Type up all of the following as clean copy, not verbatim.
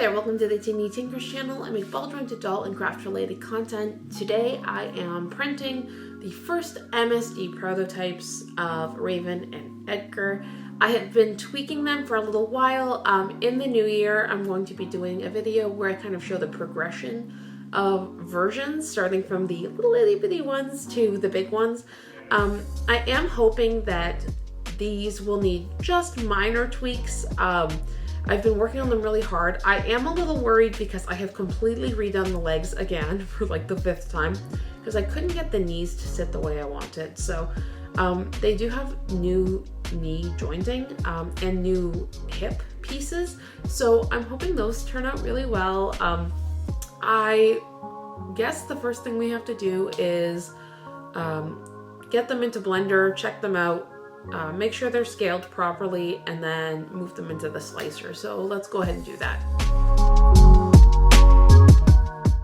there, welcome to the Teeny Tinkers channel. I make ball joint, adult, and craft related content. Today I am printing the first MSD prototypes of Raven and Edgar. I have been tweaking them for a little while. In the new year, I'm going to be doing a video where I kind of show the progression of versions, starting from the little itty bitty ones to the big ones. I am hoping that these will need just minor tweaks. I've been working on them really hard. I am a little worried because I have completely redone the legs again for like the 5th time because I couldn't get the knees to sit the way I wanted. So they do have new knee jointing and new hip pieces. So I'm hoping those turn out really well. I guess the first thing we have to do is get them into Blender, check them out, make sure they're scaled properly, and then move them into the slicer. So let's go ahead and do that.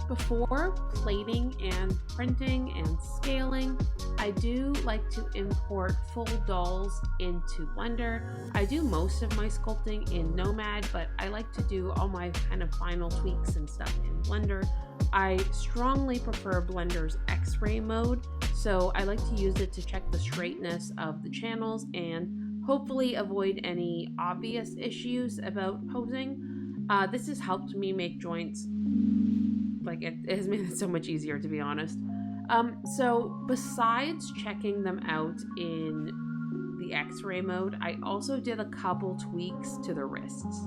Before plating and printing and scaling, I do like to import full dolls into Blender. I do most of my sculpting in Nomad, but I like to do all my kind of final tweaks and stuff in Blender. I strongly prefer Blender's X-ray mode, so I like to use it to check the straightness of the channels and hopefully avoid any obvious issues about posing. This has helped me make joints, like it has made it so much easier, to be honest. So besides checking them out in the X-ray mode, I also did a couple tweaks to the wrists.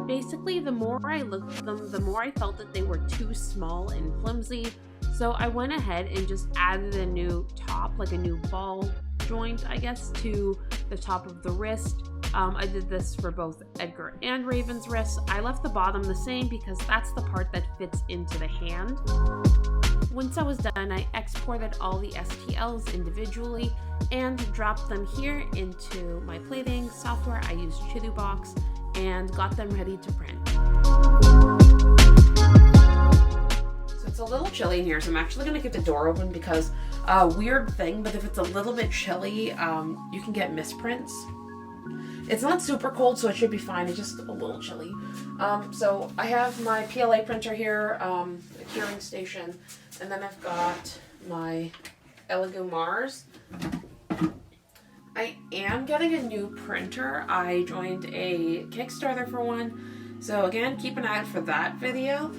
Basically, the more I looked at them, the more I felt that they were too small and flimsy. So I went ahead and just added a new top, like a new ball joint, I guess, to the top of the wrist. I did this for both Edgar and Raven's wrists. I left the bottom the same because that's the part that fits into the hand. Once I was done, I exported all the STLs individually and dropped them here into my plating software. I used Box and got them ready to print. So it's a little chilly in here, so I'm actually going to get the door open because weird thing, but if it's a little bit chilly, you can get misprints. It's not super cold, so it should be fine. It's just a little chilly. So I have my PLA printer here, a curing station, and then I've got my Ergo Mars. I am getting a new printer. I joined a Kickstarter for one. So again, keep an eye out for that video.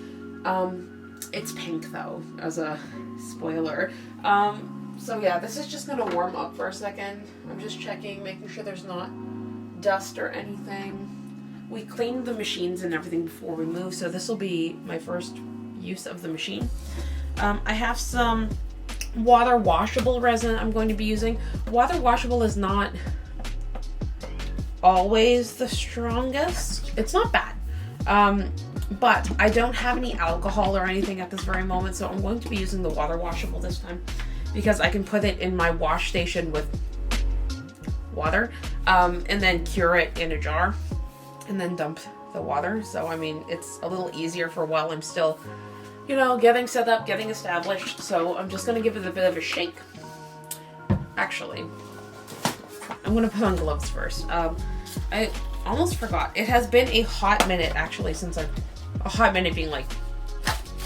It's pink though, as a spoiler. So yeah, this is just gonna warm up for a second. I'm just checking, making sure there's not dust or anything. We cleaned the machines and everything before we move, so this will be my first use of the machine. I have some water washable resin I'm going to be using. Water washable is not always the strongest. It's not bad, but I don't have any alcohol or anything at this very moment, so I'm going to be using the water washable this time because I can put it in my wash station with water and then cure it in a jar and then dump the water. So I mean, it's a little easier for while I'm still, you know, getting set up, getting established. So I'm just gonna give it a bit of a shake. Actually, I'm gonna put on gloves first. I almost forgot. It has been a hot minute actually since a hot minute being like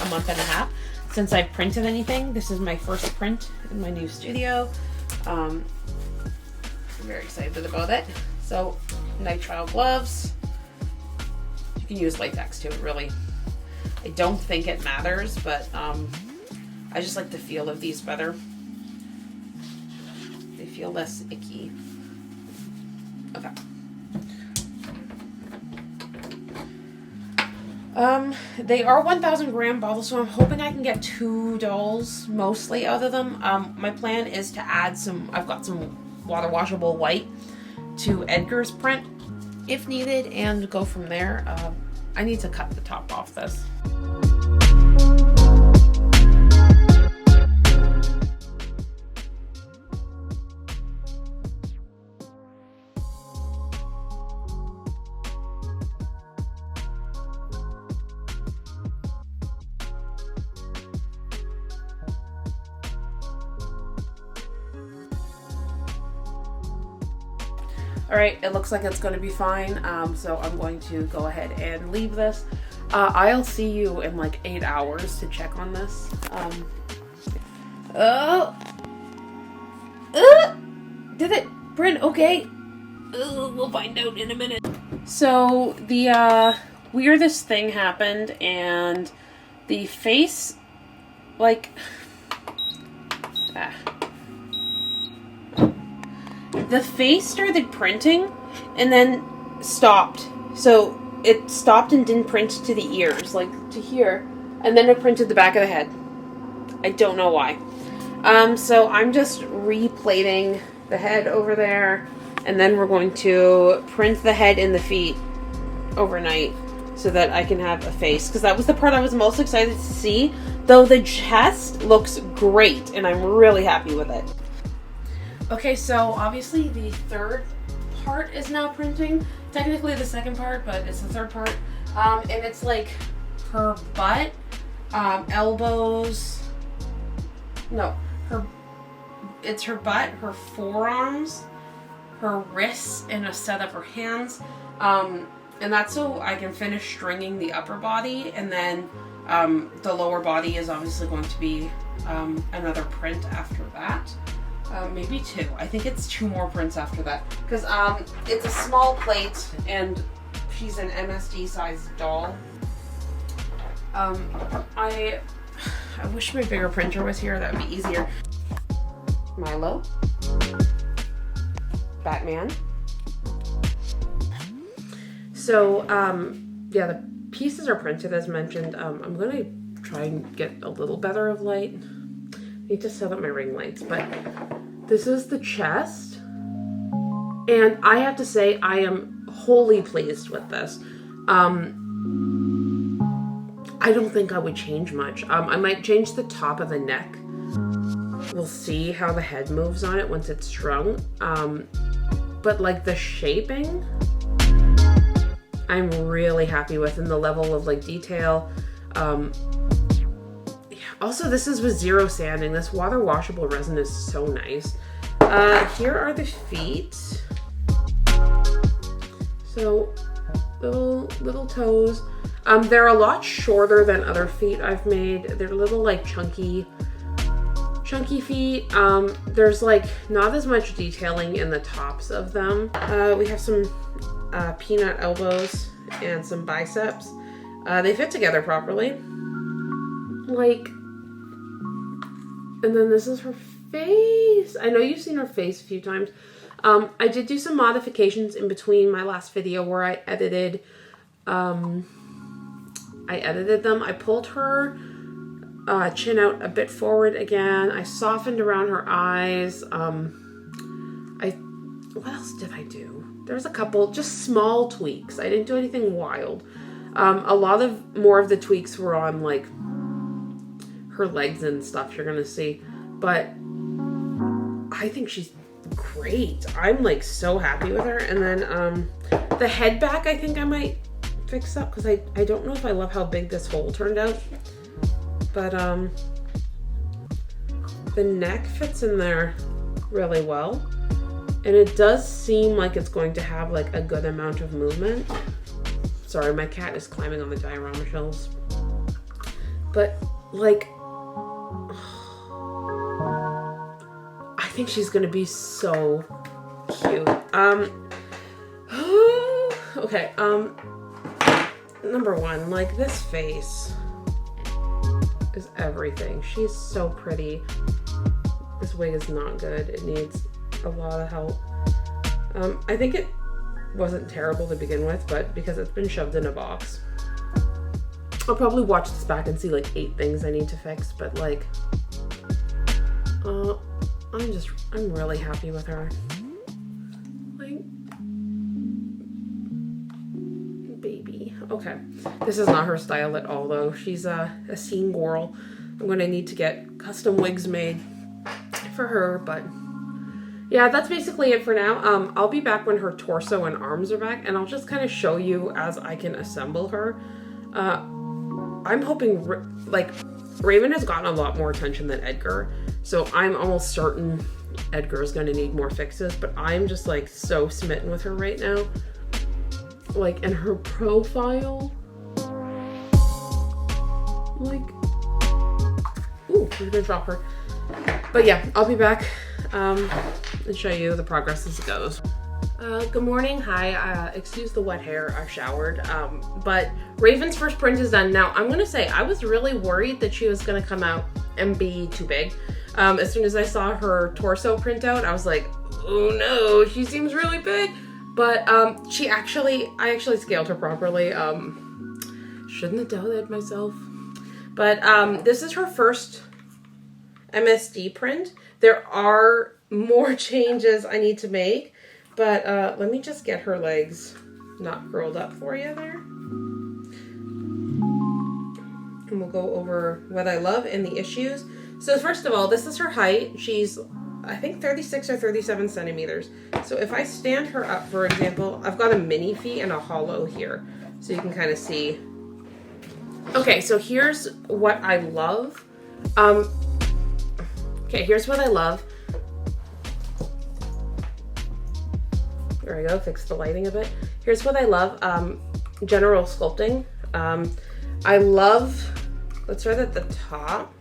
a month and a half since I've printed anything. This is my first print in my new studio. I'm very excited about it. So nitrile gloves. You can use latex too, really. I don't think it matters, but I just like the feel of these better. They feel less icky. Okay. They are 1,000 gram bottles, so I'm hoping I can get 2 dolls mostly out of them. My plan is to add some, I've got some water washable white to Edgar's print if needed and go from there. I need to cut the top off this. All right, it looks like it's going to be fine. So I'm going to go ahead and leave this. I'll see you in like 8 hours to check on this. Did it print okay? We'll find out in a minute. So the weirdest thing happened, and the face, like, the face started printing and then stopped. So it stopped and didn't print to the ears, like to here, and then it printed the back of the head. I don't know why. So I'm just replating the head over there, and then we're going to print the head and the feet overnight so that I can have a face, because that was the part I was most excited to see, though the chest looks great and I'm really happy with it. Okay, so obviously the third part is now printing. Technically the second part, but it's the third part. And it's like her butt, elbows, no, it's her butt, her forearms, her wrists, and a set of her hands. And that's so I can finish stringing the upper body, and then the lower body is obviously going to be another print after that. Maybe 2. I think it's 2 more prints after that, because it's a small plate and she's an MSD sized doll. I wish my bigger printer was here. That would be easier. Milo, Batman. So yeah, the pieces are printed as mentioned. I'm gonna try and get a little better of light. I need to set up my ring lights, but this is the chest, and I have to say I am wholly pleased with this. I don't think I would change much. I might change the top of the neck. We'll see how the head moves on it once it's strung. But like the shaping, I'm really happy with, and the level of like detail. Also, this is with 0 sanding. This water washable resin is so nice. Here are the feet. So little toes. They're a lot shorter than other feet I've made. They're little like chunky feet. There's like not as much detailing in the tops of them. We have some peanut elbows and some biceps. They fit together properly. Like, and then this is her face. I know you've seen her face a few times. I did do some modifications in between my last video where I edited them. I pulled her chin out a bit forward again. I softened around her eyes. What else did I do? There was a couple just small tweaks. I didn't do anything wild. A lot of more of the tweaks were on like her legs and stuff you're gonna see, but I think she's great. I'm like so happy with her. And then the head back I think I might fix up, because I don't know if I love how big this hole turned out, but the neck fits in there really well, and it does seem like it's going to have like a good amount of movement. Sorry, my cat is climbing on the diorama shelves, but like I think she's gonna be so cute. Okay, number one, like this face is everything. She's so pretty. This wig is not good. It needs a lot of help. I think it wasn't terrible to begin with, but because it's been shoved in a box, I'll probably watch this back and see like 8 things I need to fix, but like, I'm really happy with her. Like, baby. Okay, this is not her style at all though. She's a scene girl. I'm gonna need to get custom wigs made for her, but yeah, that's basically it for now. I'll be back when her torso and arms are back, and I'll just kind of show you as I can assemble her. I'm hoping, like, Raven has gotten a lot more attention than Edgar, so I'm almost certain Edgar is going to need more fixes, but I'm just like so smitten with her right now. Like, in her profile, like, ooh, I'm gonna drop her. But yeah, I'll be back and show you the progress as it goes. Good morning. Hi. Excuse the wet hair. I've showered. But Raven's first print is done. Now, I'm gonna say I was really worried that she was gonna come out and be too big. As soon as I saw her torso print out, I was like, oh no, she seems really big. But I actually scaled her properly. Shouldn't have doubted myself. But this is her first MSD print. There are more changes I need to make. But let me just get her legs not curled up for you there. And we'll go over what I love and the issues. So first of all, this is her height. She's, I think, 36 or 37 centimeters. So if I stand her up, for example, I've got a mini feet and a hollow here. So you can kind of see. Okay, so here's what I love. Okay, here's what I love. There we go, fix the lighting a bit. Here's what I love, general sculpting. I love, let's start at the top.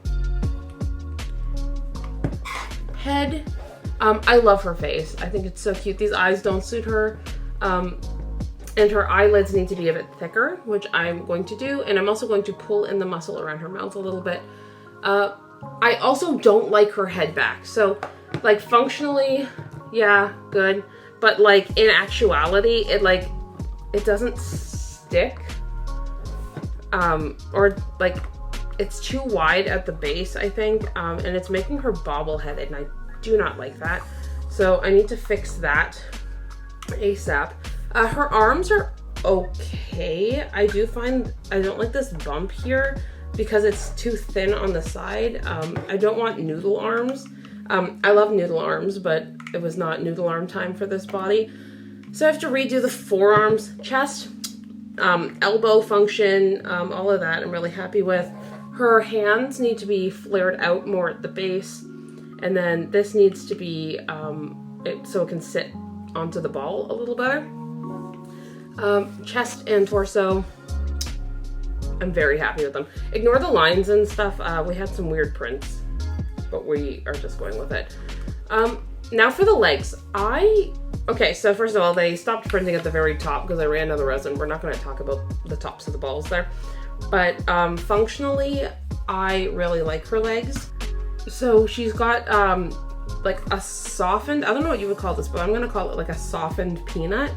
Head, I love her face. I think it's so cute. These eyes don't suit her. And her eyelids need to be a bit thicker, which I'm going to do. And I'm also going to pull in the muscle around her mouth a little bit. I also don't like her head back. So, like, functionally, yeah, good. But like in actuality, it doesn't stick. Or like it's too wide at the base, I think. And it's making her bobbleheaded, and I do not like that. So I need to fix that ASAP. Her arms are okay. I do find I don't like this bump here because it's too thin on the side. I don't want noodle arms. I love noodle arms, but it was not noodle arm time for this body. So I have to redo the forearms, chest, elbow function, all of that I'm really happy with. Her hands need to be flared out more at the base. And then this needs to be, so it can sit onto the ball a little better. Chest and torso, I'm very happy with them. Ignore the lines and stuff. We had some weird prints, but we are just going with it. Now for the legs. Okay, so first of all, they stopped printing at the very top because I ran out of resin. We're not going to talk about the tops of the balls there. But functionally, I really like her legs. So she's got like a softened, I don't know what you would call this, but I'm going to call it like a softened peanut.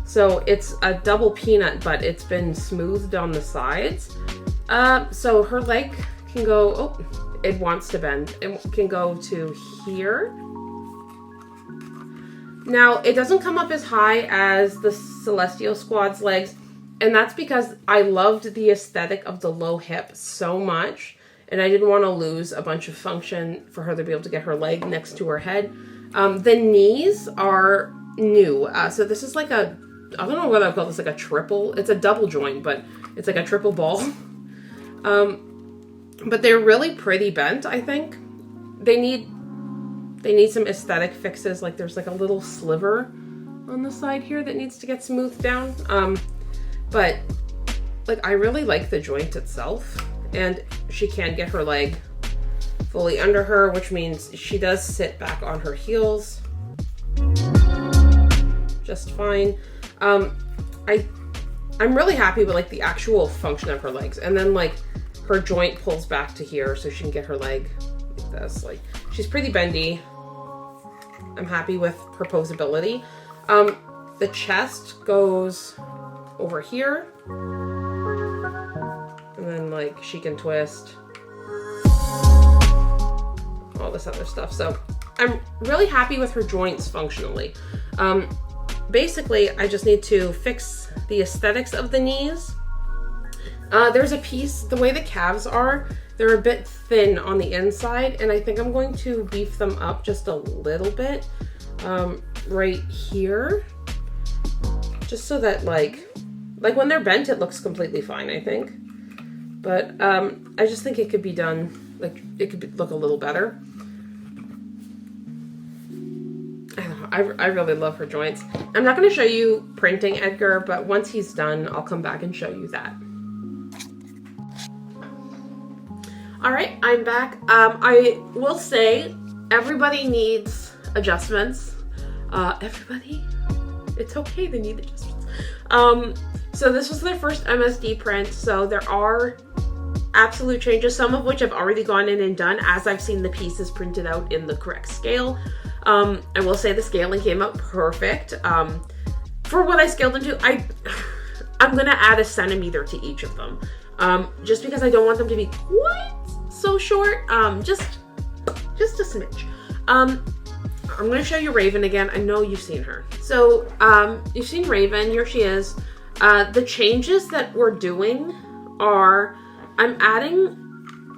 So it's a double peanut, but it's been smoothed on the sides. So her leg can go, oh, it wants to bend. It can go to here. Now, it doesn't come up as high as the Celestial Squad's legs, and that's because I loved the aesthetic of the low hip so much, and I didn't want to lose a bunch of function for her to be able to get her leg next to her head. The knees are new. So this is like a, I don't know what I would call this, like a triple. It's a double joint, but it's like a triple ball. But they're really pretty bent, I think. They need some aesthetic fixes. Like there's like a little sliver on the side here that needs to get smoothed down. But like I really like the joint itself, and she can get her leg fully under her, which means she does sit back on her heels just fine. I'm really happy with like the actual function of her legs, and then like her joint pulls back to here so she can get her leg like this. Like she's pretty bendy. I'm happy with her posability. The chest goes over here, and then like she can twist, all this other stuff. So I'm really happy with her joints functionally. Basically, I just need to fix the aesthetics of the knees. There's a piece, the way the calves are, they're a bit thin on the inside, and I think I'm going to beef them up just a little bit right here, just so that like when they're bent, it looks completely fine, I think. But I just think it could be done, like it could look a little better. I really love her joints. I'm not going to show you printing Edgar, but once he's done, I'll come back and show you that. All right, I'm back. I will say everybody needs adjustments. Everybody? It's okay to need adjustments. So this was their first MSD print, so there are absolute changes, some of which I've already gone in and done as I've seen the pieces printed out in the correct scale. I will say the scaling came out perfect. For what I scaled into, I'm gonna add a centimeter to each of them. Just because I don't want them to be quite so short, just a smidge. I'm gonna show you Raven again. I know you've seen her. So, you've seen Raven, here she is. The changes that we're doing are, I'm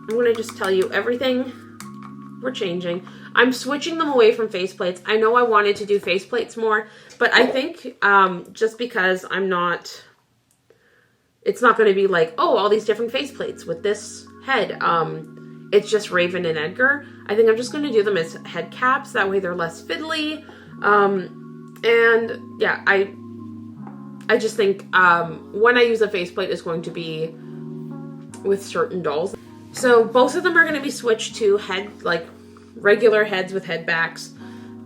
gonna just tell you everything we're changing. I'm switching them away from faceplates. I know I wanted to do faceplates more, but I think, just because it's not going to be like, oh, all these different faceplates with this head. It's just Raven and Edgar. I think I'm just going to do them as head caps. That way they're less fiddly. And yeah, I just think when I use a faceplate is going to be with certain dolls. So both of them are going to be switched to regular heads with head backs.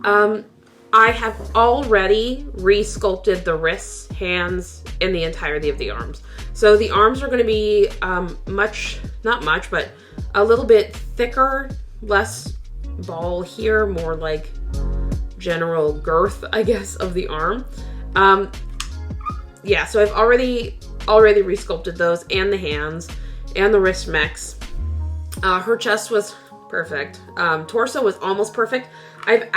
I have already re-sculpted the wrists, hands, and the entirety of the arms. So the arms are going to be not much, but a little bit thicker, less ball here, more like general girth, I guess, of the arm. Yeah, so I've already re-sculpted those, and the hands, and the wrist mechs. Her chest was perfect. Torso was almost perfect. I've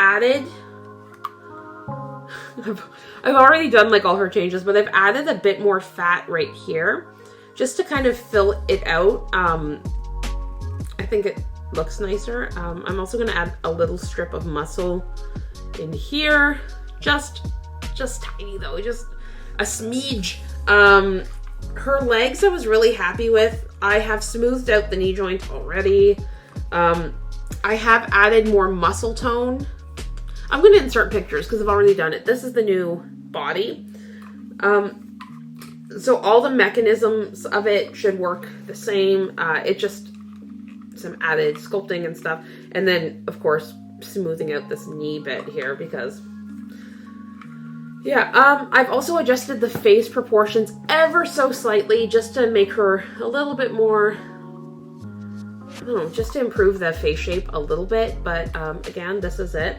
already done like all her changes, but I've added a bit more fat right here just to kind of fill it out. I think it looks nicer. I'm also going to add a little strip of muscle in here. Just tiny though, just a smidge. Her legs I was really happy with. I have smoothed out the knee joint already. I have added more muscle tone. I'm going to insert pictures because I've already done it. This is the new body. So all the mechanisms of it should work the same. It just some added sculpting and stuff. And then, of course, smoothing out this knee bit here because... Yeah, I've also adjusted the face proportions ever so slightly just to make her a little bit more... I don't know, just to improve the face shape a little bit. But again, this is it.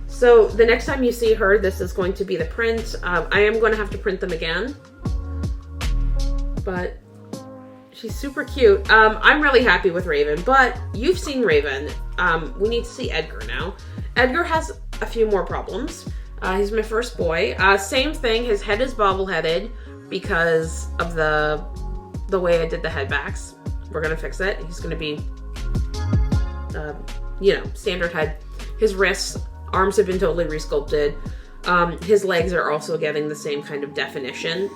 So the next time you see her, this is going to be the print. I am going to have to print them again. But she's super cute. I'm really happy with Raven, but you've seen Raven. We need to see Edgar now. Edgar has a few more problems. He's my first boy. Same thing, his head is bobble-headed because of the way I did the head backs. We're gonna fix it. He's gonna be, standard head. His wrists, arms have been totally resculpted. His legs are also getting the same kind of definition.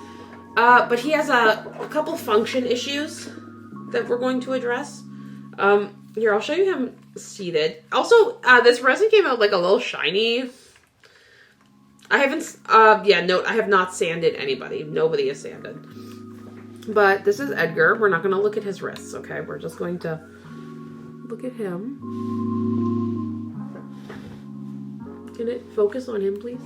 But he has a couple function issues that we're going to address. Here, I'll show you him seated. Also, this resin came out like a little shiny. I haven't, I have not sanded anybody. Nobody has sanded. But this is Edgar. We're not going to look at his wrists, okay? We're just going to look at him. Can it focus on him, please?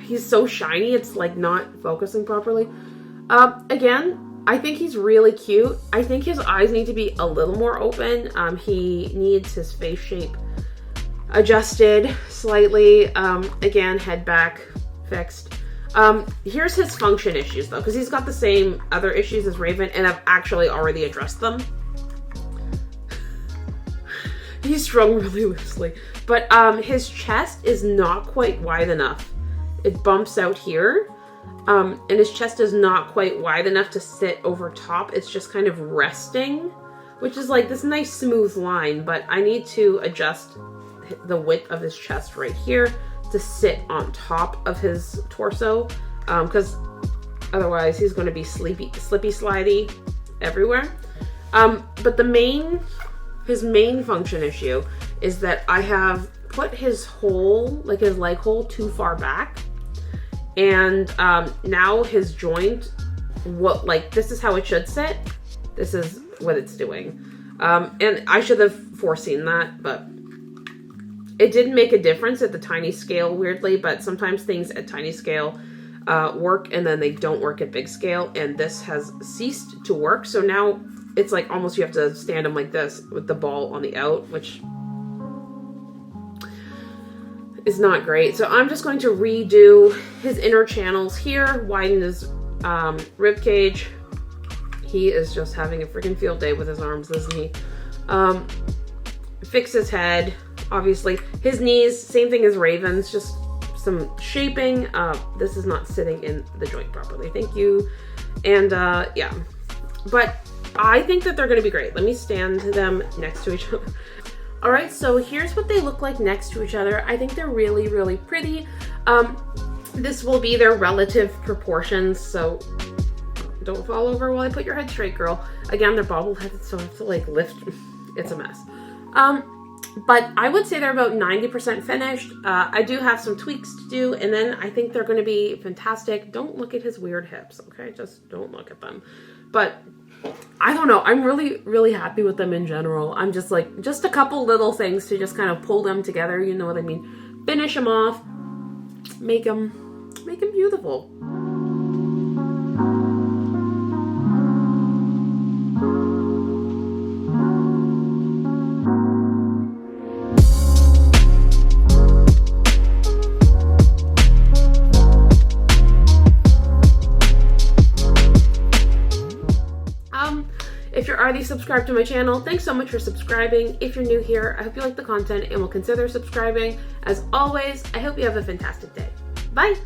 He's so shiny, it's like not focusing properly. Again, I think he's really cute. I think his eyes need to be a little more open. He needs his face shape adjusted slightly. Again, head back fixed. Here's his function issues though, because he's got the same other issues as Raven, and I've actually already addressed them. He's strung really loosely, but his chest is not quite wide enough. It bumps out here, and his chest is not quite wide enough to sit over top. It's just kind of resting, which is like this nice smooth line, but I need to adjust the width of his chest right here to sit on top of his torso, because otherwise he's going to be slippy slidey everywhere. But his main function issue is that I have put his hole, like his leg hole, too far back. And now his joint, this is how it should sit. This is what it's doing. And I should have foreseen that, but it didn't make a difference at the tiny scale, weirdly, but sometimes things at tiny scale work and then they don't work at big scale, and this has ceased to work. So now it's like almost you have to stand him like this with the ball on the out, which is not great. So I'm just going to redo his inner channels here, widen his rib cage. He is just having a freaking field day with his arms, isn't he? Fix his head, obviously. His knees, same thing as Raven's, just some shaping. This is not sitting in the joint properly. Thank you. And yeah, but I think that they're going to be great. Let me stand them next to each other. All right, so here's what they look like next to each other. I think they're really, really pretty. This will be their relative proportions, so don't fall over while I put your head straight, girl. Again, they're bobbleheaded, so I have to like lift. It's a mess. But I would say they're about 90% finished. I do have some tweaks to do, and then I think they're going to be fantastic. Don't look at his weird hips, okay? Just don't look at them. But I don't know. I'm really, really happy with them in general. I'm just like, just a couple little things to just kind of pull them together. You know what I mean? Finish them off. Make them beautiful. If you're already subscribed to my channel, thanks so much for subscribing. If you're new here, I hope you like the content and will consider subscribing. As always, I hope you have a fantastic day. Bye!